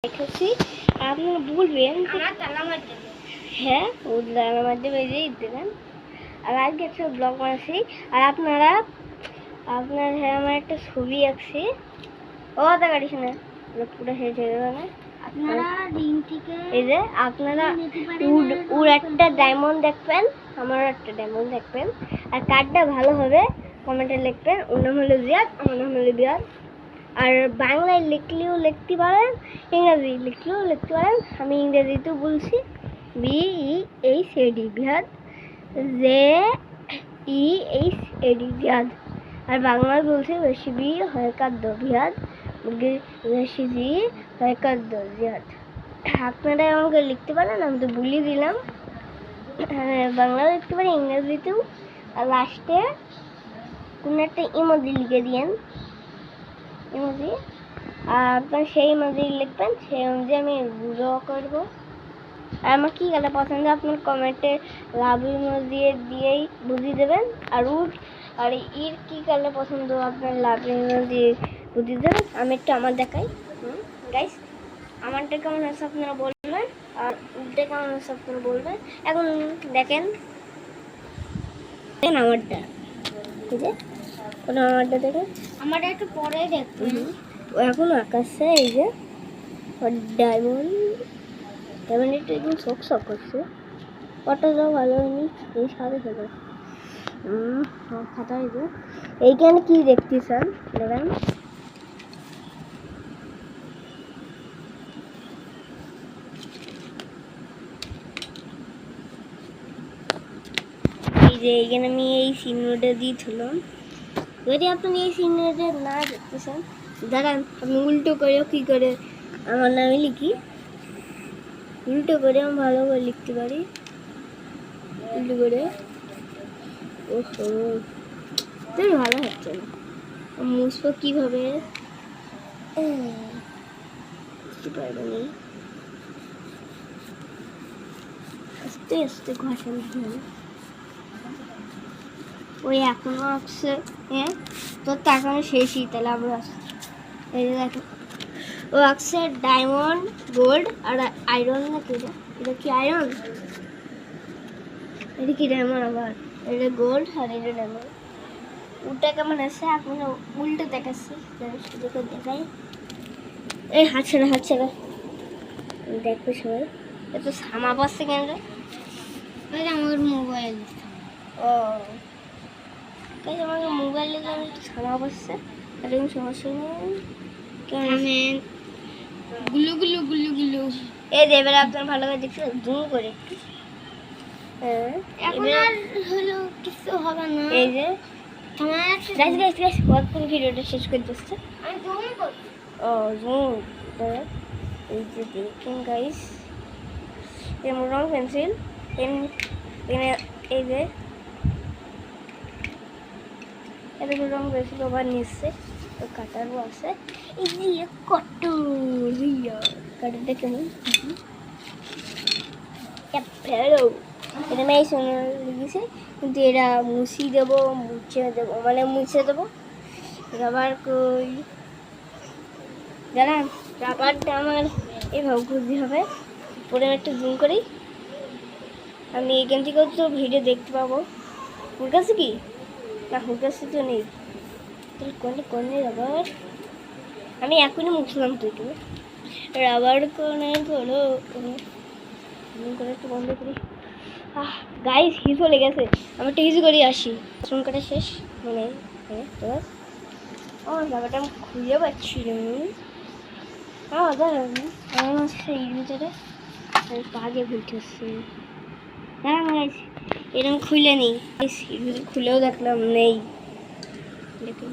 দেখেছি আপনারা বলবেন হ্যাঁ ও তালা মাধ্যমে দেবেন। আর আজকে একটা ব্লগ বানাচ্ছি আর আপনারা হ্যাঁ আমার একটা ছবি আঁকছি ও দেখাড়িস না পুরো শেষ হয়ে যাবে না। এই যে আপনারা ওর একটা ডায়মন্ড দেখবেন আমারও একটা ডায়মন্ড দেখবেন আর কার্ডটা ভালো হবে কমেন্টে লিখবেন। ওর নাম হলো জিয়াদ আমার নাম হলো বিয়াদ। আর বাংলায় লিখলেও লিখতে পারেন ইংরেজি লিখলেও লিখতে পারেন। আমি ইংরেজিতেও বলছি BEHAD বিহাদ JEHAD বিহাদ। আর বাংলায় বলছি রেসিপি হয় খাদ্য বিহাদ রেসিপি হয় খাদ্য জিহাদ। আপনারা আমাকে লিখতে পারেন আমি তো বলে দিলাম। বাংলাও লিখতে পারি ইংরেজিতেও। আর লাস্টে কোনো একটা ইমোজি লিখে দিয়েন ইমোজি আর আপনার সেই ইমোজি লিখবেন সেই অনুযায়ী আমি ড্র করবো। আর আমার কী কালার পছন্দ আপনার কমেন্টে লাভ ইমোজি দিয়েই বুঝিয়ে দেবেন। আর এর কী কালার পছন্দ আপনার লাভ ইমোজি বুঝিয়ে দেবেন। আমি একটু আমার দেখাই গাইস আমারটা কেমন আছে আপনারা বলবেন আর ওটা কেমন আছে আপনারা বলবেন। এখন দেখেন আমারটা ঠিক আছে কোনো আমারটা দেখেন আমারটা একটু পরে দেখবেন। এখন আকাশে এই যে ডায়মন্ড একটু একদম শক করছে ফটোটাও ভালো হয়নি এই সাথে সাথে খাতা হয়েছে। এইখানে কি দেখতেছেন দেখেন এই যে এইখানে আমি এই চিহ্নটা দিয়েছিলাম যদি আপনি এই চিহ্নটা না দেখতেছেন দাঁড়ান আমি উল্টো করেও কী করে আমার নামে লিখি উল্টো করে আমি ভালো করে লিখতে পারি উল্টো করে ওহো তাই ভালো হচ্ছে না মুছবো কীভাবে বুঝতে পারবো না আস্তে আস্তে ঘষা দিতে হবে। ওই এখনো আসছে হ্যাঁ তোর তাকানো শেষই তাহলে আমরা এই যে দেখো ও আসছে ডায়মন্ড গোল্ড আর আয়রন না কি এটা কি আয়রন এটা কি ডায়মন্ড আবার এটা গোল্ড আর এটা ডায়মন্ড ওটা কেমন আছে আপনার উল্টো দেখাচ্ছি দেখে দেখাই এই হাত ছেড়ে দেখবে সবাই এত সামা পাচ্ছে কেন আমার মোবাইল ও আমাকে মোবাইলে একটু সামা পাচ্ছে আর এরকম সমস্যা নেই কেমন গুলু গুলু গুলু গুলু এই যে এবারে আপনার ভালো করে দেখছি জুম করে একটু এখন আর হলো কিছু হবে না। এই যে গাইস কতক্ষণ ভিডিওটা শেষ করে দিচ্ছে আমি জুম করব ও জুম এই যে দেখেন গাইস এর রং পেন্সিল এই যে এটা রং পেন্সিল আবার নিচ্ছে তো কাটারও আছে এই যে কাটারটা কেমন এটা আমি এই সঙ্গে লিখেছি কিন্তু এটা মুছে দেবো মানে মুছে দেবো রাবার কই জানান রাবারটা আমার এইভাবে ঘুরতে হবে পরে আমি একটু জুম করি আমি এখান থেকে তো ভিডিও দেখতে পাবো। ওর কাছে কি না ওর কাছে তো নেই তাহলে কোনে রাবার আমি এখনই মুছলাম তো একটু রাবার কোনে হলো করে একটু বন্ধ করি গাইস হিসু লেগেছে আমি একটু হিসু করে আসি চুন কাটা শেষ মানে ও জায়গাটা আমি খুঁজে পাচ্ছি আমার সেই ভিতরে পাগে ভুলতে হচ্ছে গাইস এরকম খুলে নেই খুলেও দেখলাম নেই দেখুন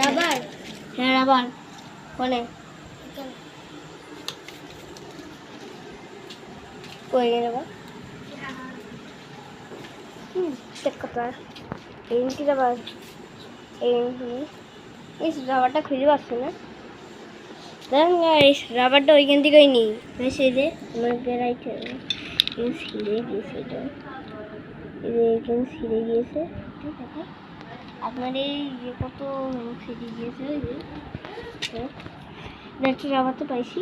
রাবার হ্যাঁ রাবার কোনে কই গেল বা চেক করতে এই কি রাবার এই রাবারটা খুঁজে পাচ্ছি না দেখেন গাইস রাবারটা ওইখান থেকেই নিই সেই যে আমাকে রাইটে ছিঁড়ে গিয়েছে এটা এখানে ছিঁড়ে গিয়েছে ঠিক আছে আপনার এই কত ছিঁড়ে গিয়েছে নেটটা চাপাতে পাইছি।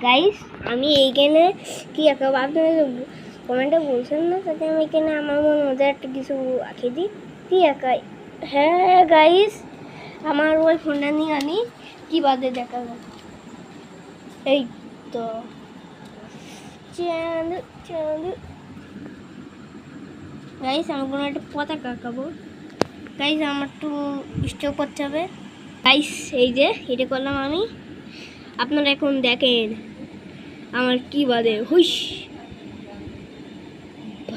গাইস আমি এইখানে কি আঁকাবো আপনারা কমেন্টে বলছেন না, তাতে আমি এখানে আমার মনে মধ্যে একটা কিছু আঁকে দিই। কি আঁকাই? হ্যাঁ গাইস আমার ওই ফোনটা নিয়ে আনি, কি বাদে দেখাবো। এই তো চাঁদ চাঁদ। গাইস আমি কোনো একটা পতাকা আঁকাবো। গাইস আমার একটু স্টপ করতে হবে। গাইস এই যে এটা করলাম আমি, আপনারা এখন দেখেন আমার কি বাদে। হুইস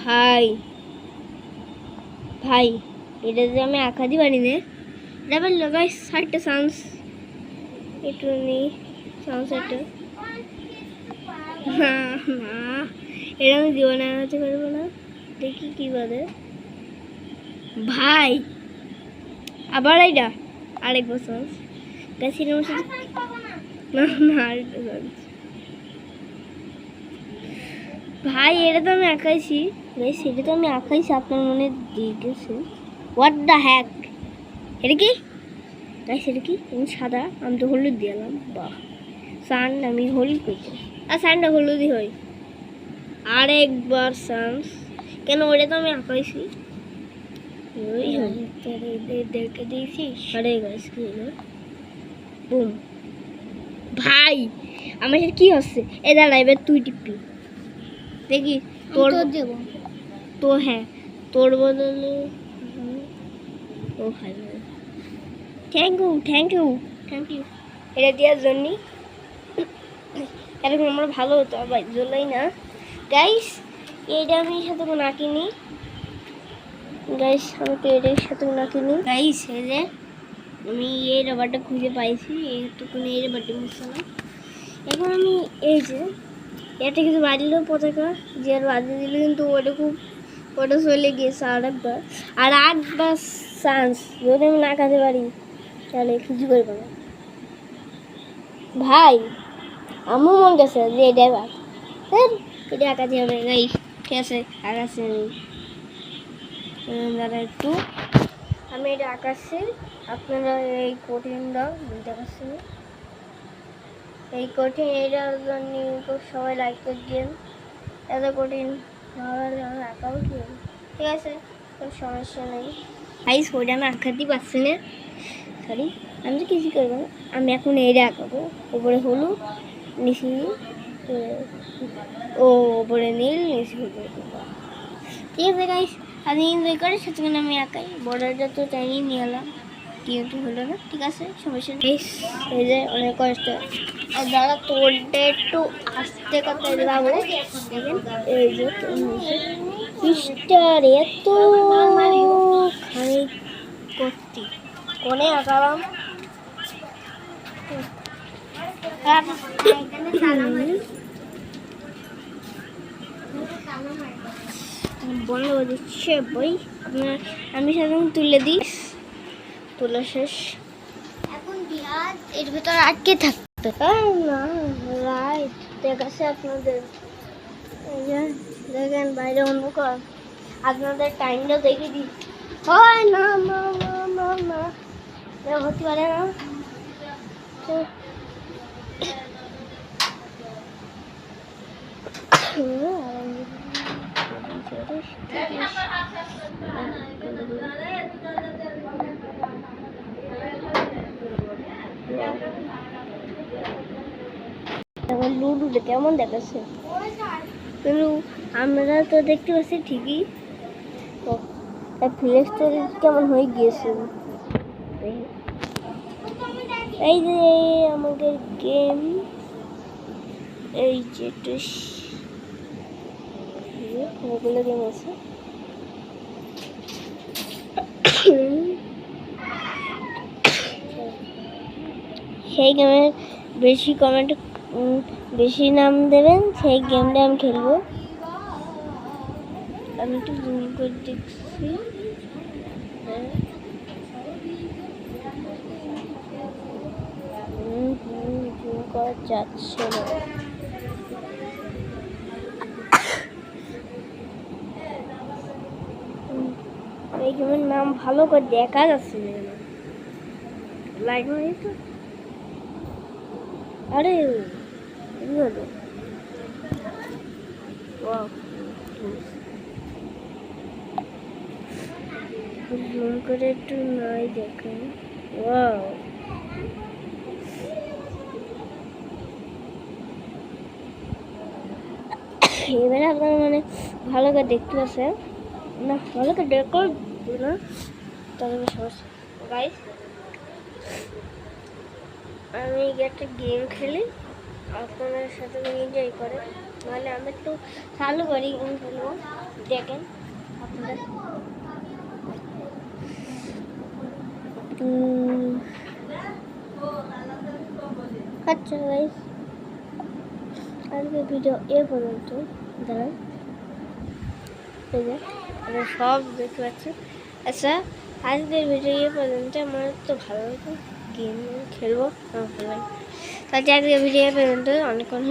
ভাই ভাই এটা যে আমি আঁকা দি পারি না, এটা বললো গাইস 60টা চান্স একটু নেই, চান্স একটা না না এটা আমি জীবনে আনাতে পারবো না। দেখি কি বাদে ভাই, আবার এইটা আরেকবার চান্স। গাইস এটা আমার সাথে না না আরেকটা চান্স। ভাই এটা তো আমি আঁকাইছি, গাইস এটা তো আমি আঁকাইছি, আপনার মনে দিয়ে গেছে। হোয়াট দ্য হ্যাক, এটা কি গাইস? এটা কি? আমি সাদা, আমি তো হলুদ দিলাম। বাহ সান আমি হলুদ পেয়েছি, আর সানটা হলুদই হয়। আরেকবার চান্স, কেন ওটা তো আমি আঁকাইছি। ওই দেখে দিয়েছি। আরে গাইস কি হলো? বুম ভাই আমার সাথে কি হচ্ছে? এ দাঁড়া এবার তুই টিপি দেখি তোর দেব তো। হ্যাঁ তোর বদলে ও ভাই thank you thank you thank you এটা দেওয়ার জন্য। এরকম আমরা ভালো হতো ভাই, জ্বলাই না। গাইস এইটা আমি সাথে কোনো আঁকিনি। গাইস আমি তো এটার সাথে কোনো আঁকিনি। গাইস এই যে আমি এই রাবারটা খুঁজে পাইছি, এইটুকুনি এই রাবারটা মুছলাম। এখন আমি এই যে এটা কিছু বাড়িলেও পতাকা যে আর বাজিয়ে দিলে কিন্তু ওটা খুব ওটা চলে গিয়েছে আরেকবার। আর 8বার চান্স যদি আমি না আঁকাতে পারি তাহলে কিছু করবো না ভাই। আমার মন গেছে যে এটা এবার এটা আঁকাতে হবে। গাইস ঠিক আছে আঁকাচ্ছি আমি, দাঁড়া একটু আমি এটা আঁকাচ্ছি। আপনারা এই কঠিনটা বুঝতে পারছেন, এই কঠিন এটার জন্য সবাই লাইক করে দিন। এত কঠিন ভাবে আমি আঁকাও কি ঠিক আছে, কোনো সমস্যা নেই। গাইস ওইটা আমি আঁকাতেই পারছি না, সরি। আমি তো কিছু করবো না, আমি এখন এইটা আঁকাবো। ওপরে হলুদ নিচে ও ওপরে নীল নিচে হলুদ। ঠিক আছে গাইস আমি এনজয় করে সেখানে আমি আঁকাই। বর্ডারটা তো চাইনিয়ে নিয়ে এলাম কিন্তু হলো না, ঠিক আছে সমস্যা নেই। এই যে অনেক কষ্ট, আর দাদা তোরটা একটু আস্তে কথা যাবো। এই যে পৃষ্ঠার এত খানিক করতে কোনে আঁকালাম। বন্ধ করে দিচ্ছে বই, আপনার আমি সাধারণত তুলে দিই। তোলা শেষ, এখন বিহার এর ভিতরে আটকে থাকতো না। রাইট দেখাচ্ছে আপনাদের, দেখেন বাইরে অন্ধকার, আপনাদের টাইমটা দেখে দিই। হয় না না না না না হতে পারে না। লুডুটা কেমন দেখাচ্ছে কিন্তু আমরা তো দেখতে পাচ্ছি ঠিকই, ফ্লেক্সটা কেমন হয়ে গিয়েছে। এই যে আমাদের গেম, এই যে ওগুলো গেম আছে। সেই গেমের বেশি কমেন্ট বেশি নাম দেবেন, সেই গেমটা আমি খেলবো। আমি একটু জুম করে দেখছি। জুম করা যাচ্ছে না। এই গেমের নাম ভালো করে দেখা যাচ্ছে না, লাইক তো আরে কি হলো? ওয়াও, জুম করে একটু নাই দেখেন। ওয়াও, এবারে আপনারা মানে ভালো করে দেখতে পাচ্ছেন না, ভালো করে দেখো না তাহলে সমস্যা। গাইস, আমি একটা গেম খেলি, আপনাদের সাথে এনজয় করে, নাহলে আমি একটু চালু করি গেম খেলবো, দেখেন আপনারা। আচ্ছা গাইস, আজকে ভিডিও এ পর্যন্ত। দাঁড়ান, এই যে আমরা সব দেখতে পাচ্ছি। আচ্ছা, আজকের ভিডিও এ পর্যন্ত। আমার তো ভালো লাগে গেম খেলবো, আমার ভালো লাগে। তাহলে আজকের ভিডিও এ পর্যন্ত, অনেকক্ষণ